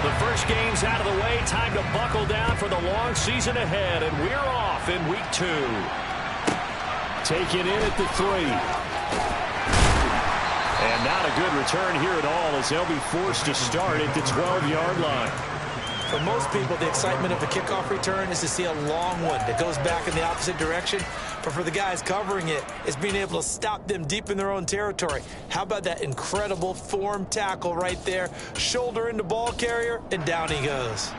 The first game's out of the way. Time to buckle down for the long season ahead. And we're off in week 2. Taken in at the 3. And not a good return here at all as they'll be forced to start at the 12-yard line. For most people, the excitement of a kickoff return is to see a long one that goes back in the opposite direction. But for the guys covering it, it's being able to stop them deep in their own territory. How about that incredible form tackle right there? Shoulder into ball carrier, and down he goes.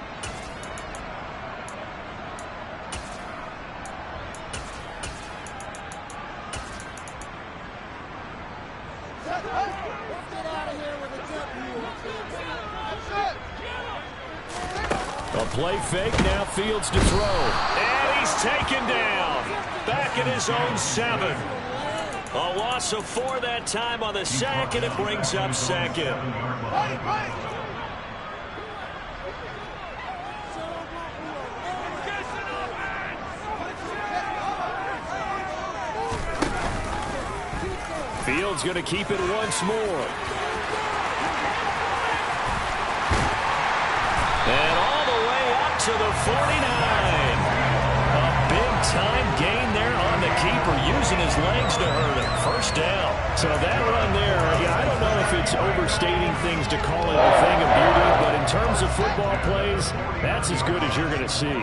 A play fake, now Fields to throw. And he's taken down. Back at his own 7. A loss of 4 that time on the sack, and it brings up 2nd. Fields going to keep it once more. And all the way up to the 49. A big-time gain there on the keeper, using his legs to hurt him. First down. So that run there, I don't know if it's overstating things to call it a thing of beauty, but in terms of football plays, that's as good as you're going to see.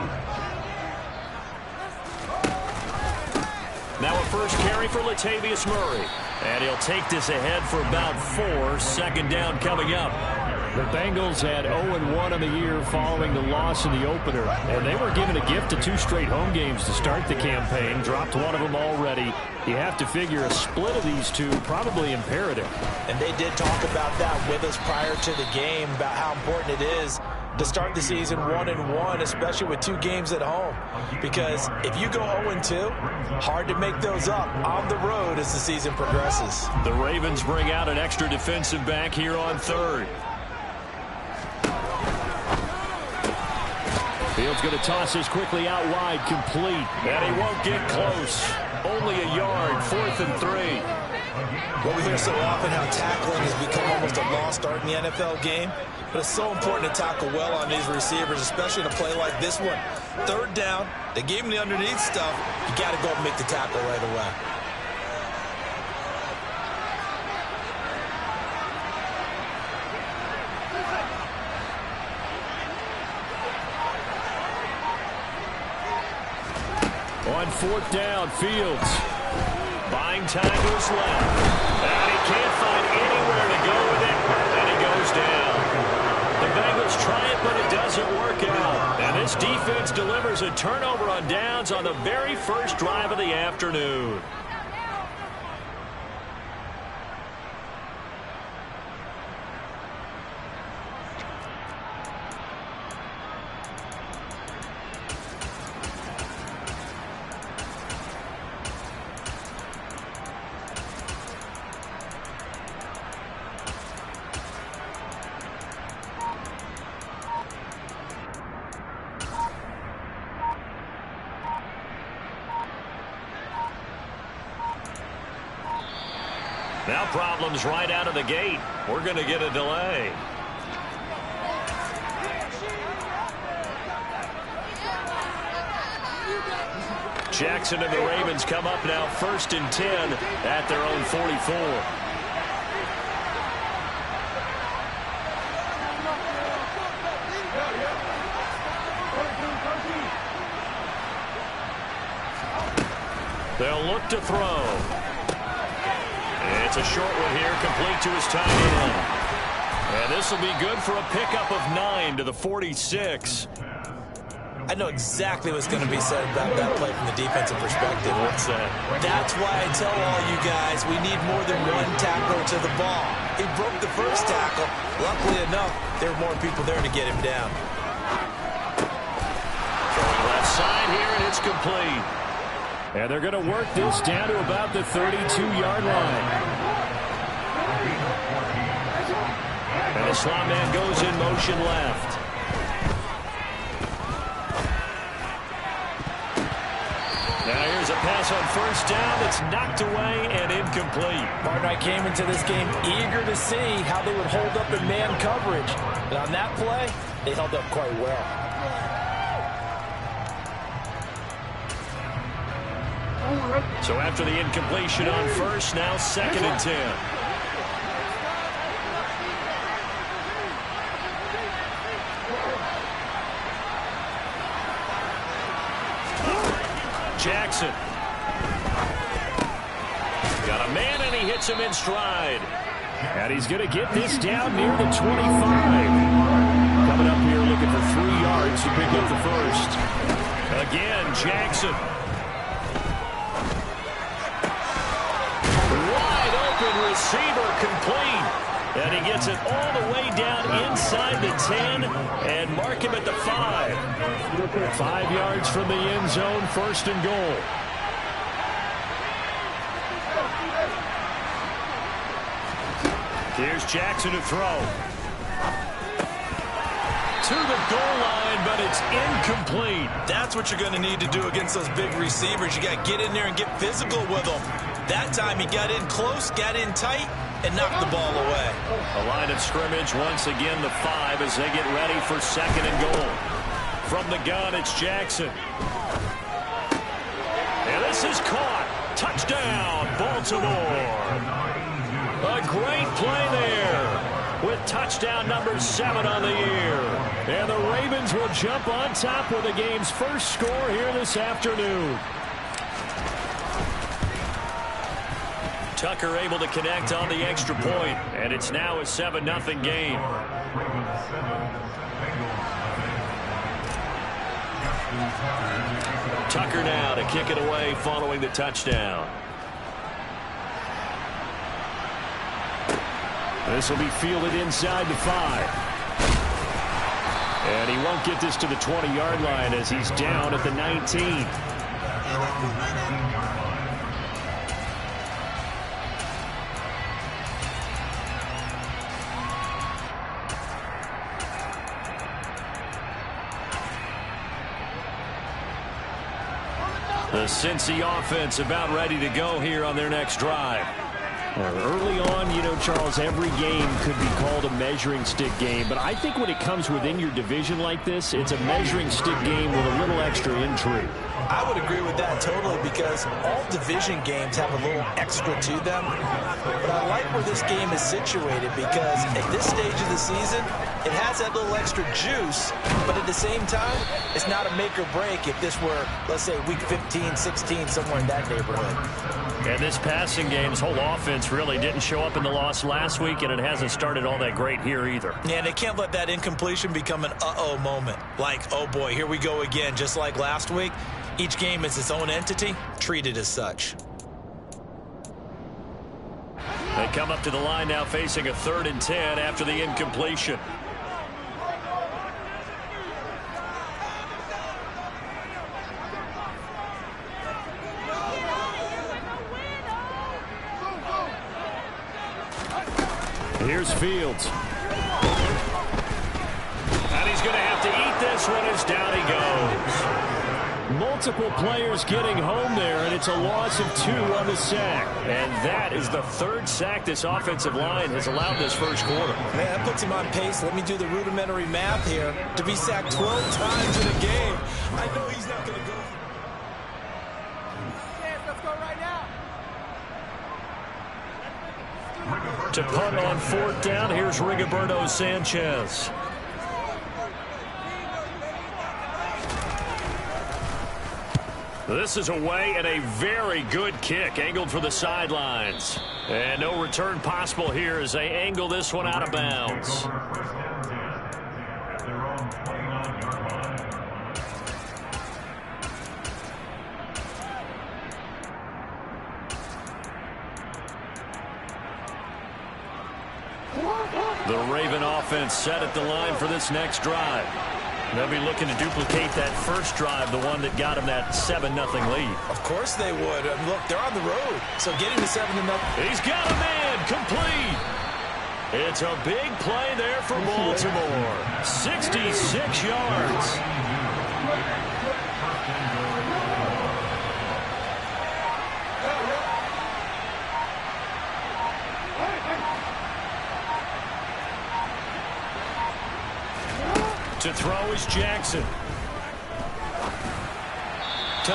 Now a first carry for Latavius Murray. And he'll take this ahead for about 4. Second down coming up. The Bengals had 0-1 on the year following the loss in the opener, and they were given a gift of 2 straight home games to start the campaign. Dropped one of them already. You have to figure a split of these 2 probably imperative. And they did talk about that with us prior to the game, about how important it is to start the season 1-1, especially with 2 games at home. Because if you go 0-2, hard to make those up on the road as the season progresses. The Ravens bring out an extra defensive back here on 3rd. Fields going to toss this quickly out wide, complete. And he won't get close. Only a yard, 4th and 3. Well, we hear so often how tackling has become almost a lost art in the NFL game. But it's so important to tackle well on these receivers, especially in a play like this one. 3rd down, they gave him the underneath stuff. You got to go and make the tackle right away. On 4th down, Fields buying time to his left. And he can't find anywhere to go with it, and he goes down. The Bengals try it, but it doesn't work out. And this defense delivers a turnover on downs on the very first drive of the afternoon. Now problems right out of the gate. We're going to get a delay. Jackson and the Ravens come up now 1st and 10 at their own 44. They'll look to throw. It's a short one here, complete to his tight end. And this will be good for a pickup of 9 to the 46. I know exactly what's going to be said about that play from the defensive perspective. What's that? That's why I tell all you guys we need more than one tackler to the ball. He broke the first tackle. Luckily enough, there were more people there to get him down. Throwing left side here, and it's complete. And they're going to work this down to about the 32-yard line. And the slot man goes in motion left. Now here's a pass pass on first down that's knocked away and incomplete. Martin, I came into this game eager to see how they would hold up in man coverage. And on that play, they held up quite well. So after the incompletion on first, now 2nd and 10. Jackson. Got a man, and he hits him in stride. And he's going to get this down near the 25. Coming up here looking for 3 yards to pick up the first. Again, Jackson. Wide open receiver complete. And he gets it all the way down inside the 10 and mark him at the 5. 5 yards from the end zone, 1st and goal. Here's Jackson to throw. To the goal line, but it's incomplete. That's what you're going to need to do against those big receivers. You got to get in there and get physical with them. That time he got in close, got in tight, and knocked the ball away. A line of scrimmage, once again the 5 as they get ready for 2nd and goal. From the gun, it's Jackson. And this is caught. Touchdown, Baltimore. A great play there with touchdown number 7 on the year. And the Ravens will jump on top with the game's first score here this afternoon. Tucker able to connect on the extra point, and it's now a 7-0 game. Tucker now to kick it away following the touchdown. This will be fielded inside the 5. And he won't get this to the 20-yard line as he's down at the 19. The Cincy offense about ready to go here on their next drive. Early on, you know, Charles, every game could be called a measuring stick game. But I think when it comes within your division like this, it's a measuring stick game with a little extra intrigue. I would agree with that totally because all division games have a little extra to them. But I like where this game is situated because at this stage of the season, it has that little extra juice. But at the same time, it's not a make or break if this were, let's say, week 15, 16, somewhere in that neighborhood. And this passing game's whole offense really didn't show up in the loss last week, and it hasn't started all that great here either. Yeah, and they can't let that incompletion become an uh-oh moment. Like, oh boy, here we go again, just like last week. Each game is its own entity, treated as such. They come up to the line now facing a 3rd and 10 after the incompletion. Here's Fields. And he's going to have to eat this one as down he goes. Multiple players getting home there, and it's a loss of 2 on the sack. And that is the 3rd sack this offensive line has allowed this first quarter. Man, that puts him on pace. Let me do the rudimentary math here. To be sacked 12 times in a game, I know he's not going to go. Let's go right now. To punt on 4th down, here's Rigoberto Sanchez. This is away and a very good kick angled for the sidelines. And no return possible here as they angle this one out of bounds. The Raven offense set at the line for this next drive. They'll be looking to duplicate that first drive, the one that got them that 7-0 lead. Of course they would. Look, they're on the road, so getting to 7-0. He's got a man complete. It's a big play there for Baltimore. 66 yards. To throw is Jackson. To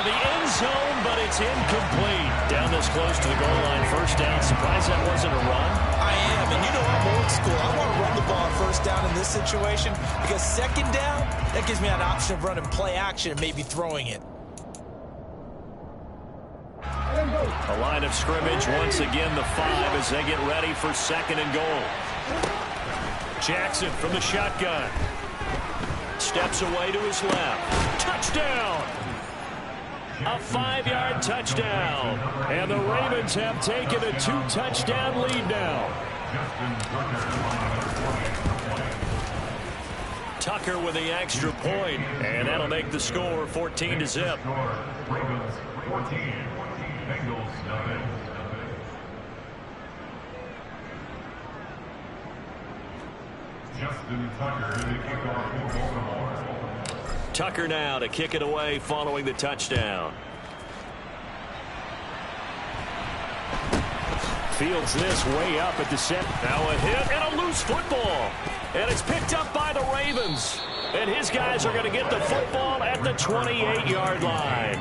the end zone, but it's incomplete. Down this close to the goal line, first down. Surprised that wasn't a run. I am, and you know I'm old school. I want to run the ball first down in this situation because second down, that gives me an option of running play action and maybe throwing it. A line of scrimmage, once again the 5 as they get ready for second and goal. Jackson from the shotgun. Steps away to his left. Touchdown! A 5-yard touchdown. And the Ravens have taken a 2-touchdown lead now. Tucker with the extra point, and that'll make the score 14-0. Ravens 14, Bengals 9. Justin Tucker to kick off for Baltimore. Tucker now to kick it away following the touchdown. Fields this way up at the set. Now a hit and a loose football. And it's picked up by the Ravens. And his guys are going to get the football at the 28-yard line.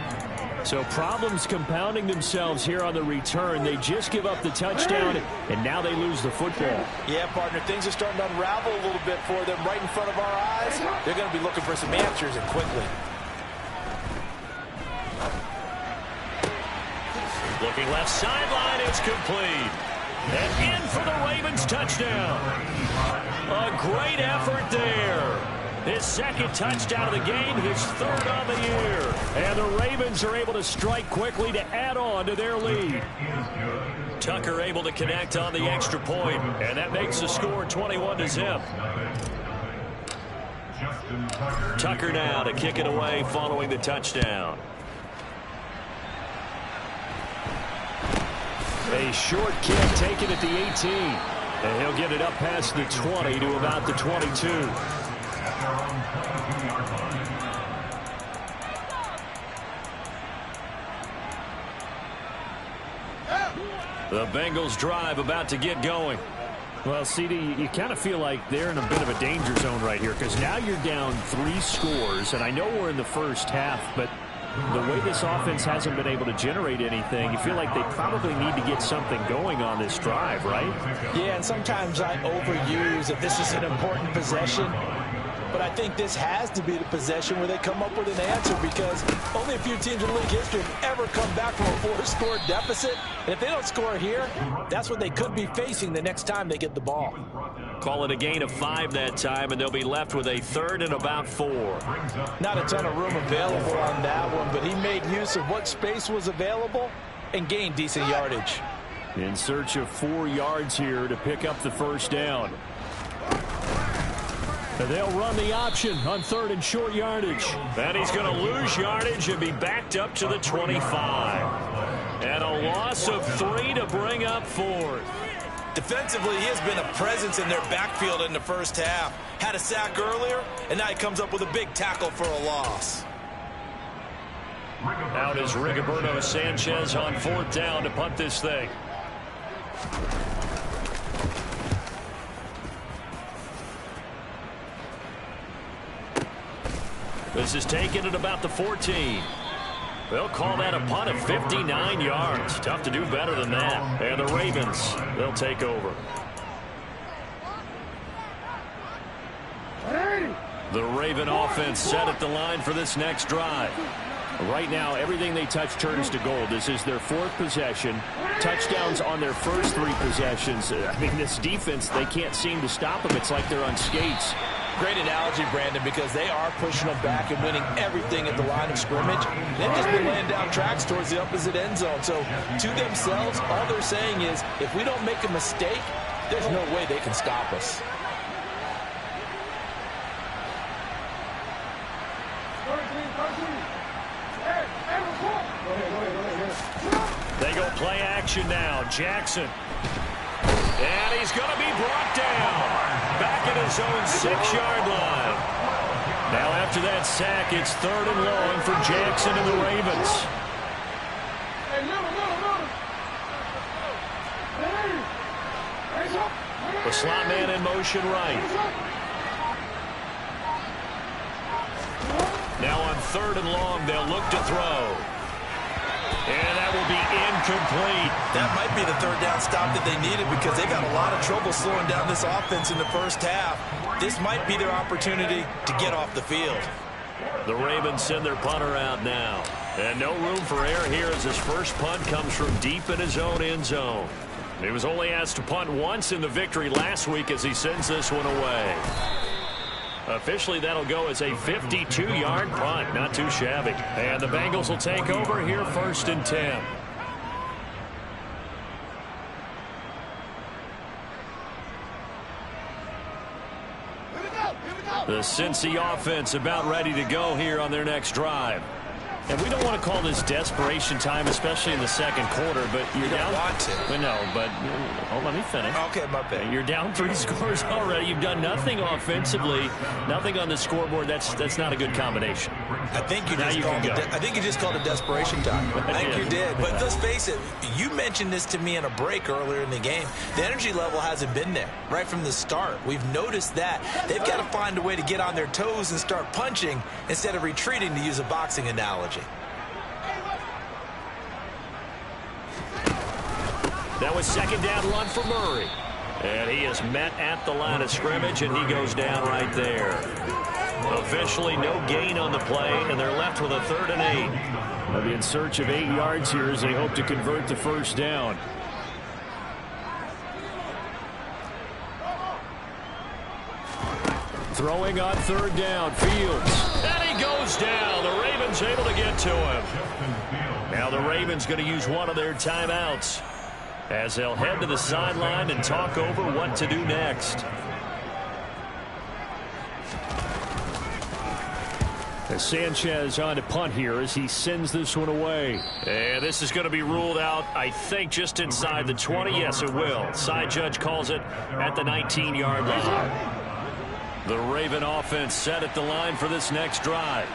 So problems compounding themselves here on the return. They just give up the touchdown, and now they lose the football. Yeah, partner, things are starting to unravel a little bit for them right in front of our eyes. They're going to be looking for some answers, and quickly. Looking left sideline, it's complete. And in for the Ravens touchdown. A great effort there. His second touchdown of the game, his third on the year. And the Ravens are able to strike quickly to add on to their lead. Tucker able to connect on the extra point, and that makes the score 21-0. Tucker now to kick it away following the touchdown. A short kick taken at the 18. And he'll get it up past the 20 to about the 22. The Bengals drive about to get going. Well, CD, you kind of feel like they're in a bit of a danger zone right here because now you're down 3 scores, and I know we're in the first half, but the way this offense hasn't been able to generate anything, you feel like they probably need to get something going on this drive, right? Yeah, and sometimes I overuse that this is an important possession. But I think this has to be the possession where they come up with an answer because only a few teams in league history have ever come back from a 4-score deficit. And if they don't score here, that's what they could be facing the next time they get the ball. Call it a gain of 5 that time, and they'll be left with a third and about 4. Not a ton of room available on that one, but he made use of what space was available and gained decent yardage. In search of 4 yards here to pick up the first down. They'll run the option on third and short yardage. And he's going to lose yardage and be backed up to the 25. And a loss of 3 to bring up 4th. Defensively, he has been a presence in their backfield in the first half. Had a sack earlier, and now he comes up with a big tackle for a loss. Out is Rigoberto Sanchez on 4th down to punt this thing. This is taken at about the 14. They'll call that a punt of 59 yards. Tough to do better than that. And the Ravens, they'll take over. The Raven offense set at the line for this next drive. Right now, everything they touch turns to gold. This is their 4th possession. Touchdowns on their first 3 possessions. I mean, this defense, they can't seem to stop them. It's like they're on skates. Great analogy, Brandon, because they are pushing them back and winning everything at the line of scrimmage. They've just been laying down tracks towards the opposite end zone. So to themselves, all they're saying is, if we don't make a mistake, there's no way they can stop us. They go play action now. Jackson. And he's going to be brought down. Back at his own 6-yard line. Now after that sack, it's 3rd and long for Jackson and the Ravens. The slot man in motion right. Now on 3rd and long, they'll look to throw. And that will be incomplete. That might be the 3rd down stop that they needed because they've had a lot of trouble slowing down this offense in the first half. This might be their opportunity to get off the field. The Ravens send their punter out now. And no room for error here as his first punt comes from deep in his own end zone. He was only asked to punt once in the victory last week as he sends this one away. Officially, that'll go as a 52-yard punt. Not too shabby. And the Bengals will take over here 1st and 10. The Cincy offense about ready to go here on their next drive. And we don't want to call this desperation time, especially in the 2nd quarter, but you're down. Want to. But no, but let me finish. Okay, my bad. You're down 3 scores already. You've done nothing offensively, nothing on the scoreboard. That's not a good combination. I think you just called it desperation time. I think you did. But let's face it, you mentioned this to me in a break earlier in the game. The energy level hasn't been there right from the start. We've noticed that. They've got to find a way to get on their toes and start punching instead of retreating, to use a boxing analogy. That was 2nd down run for Murray. And he is met at the line of scrimmage, and he goes down right there. Officially no gain on the play, and they're left with a 3rd and 8. They'll be in search of 8 yards here as they hope to convert the 1st down. Throwing on 3rd down, Fields. And he goes down. The Ravens able to get to him. Now the Ravens going to use one of their timeouts as they'll head to the sideline and talk over what to do next. As Sanchez on to punt here as he sends this one away. And this is going to be ruled out, I think, just inside the 20. Yes, it will. Side judge calls it at the 19-yard line. The Raven offense set at the line for this next drive.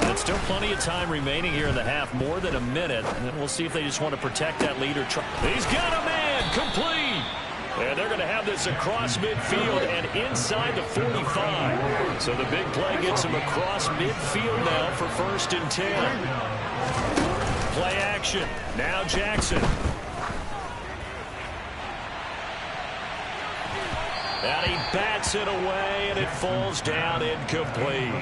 And still plenty of time remaining here in the half, more than a minute. And then we'll see if they just want to protect that lead or try. He's got a man, complete. And they're going to have this across midfield and inside the 45. So the big play gets him across midfield now for 1st and 10. Play action. Now Jackson. And he bats it away, and it falls down incomplete.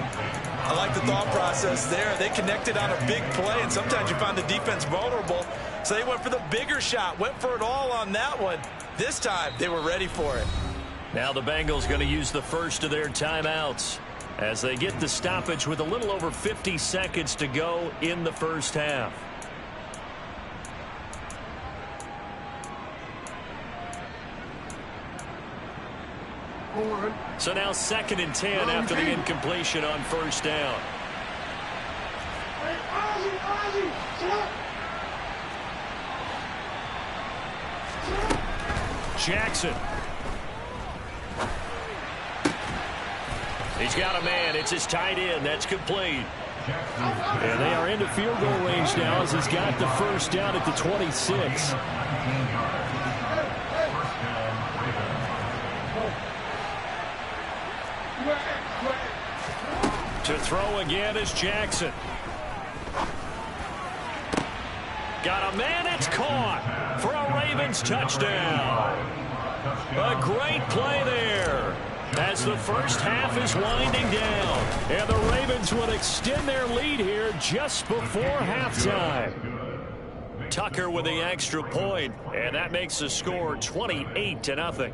I like the thought process there. They connected on a big play, and sometimes you find the defense vulnerable. So they went for the bigger shot, went for it all on that one. This time, they were ready for it. Now the Bengals going to use the first of their timeouts as they get the stoppage with a little over 50 seconds to go in the first half. So now 2nd and 10 after the incompletion on 1st down. Jackson. He's got a man. It's his tight end. That's complete. And they are into field goal range now as he's got the 1st down at the 26. To throw again is Jackson. Got a man, it's caught for a Ravens touchdown. A great play there as the first half is winding down. And the Ravens will extend their lead here just before halftime. Tucker with the extra point, and that makes the score 28-0.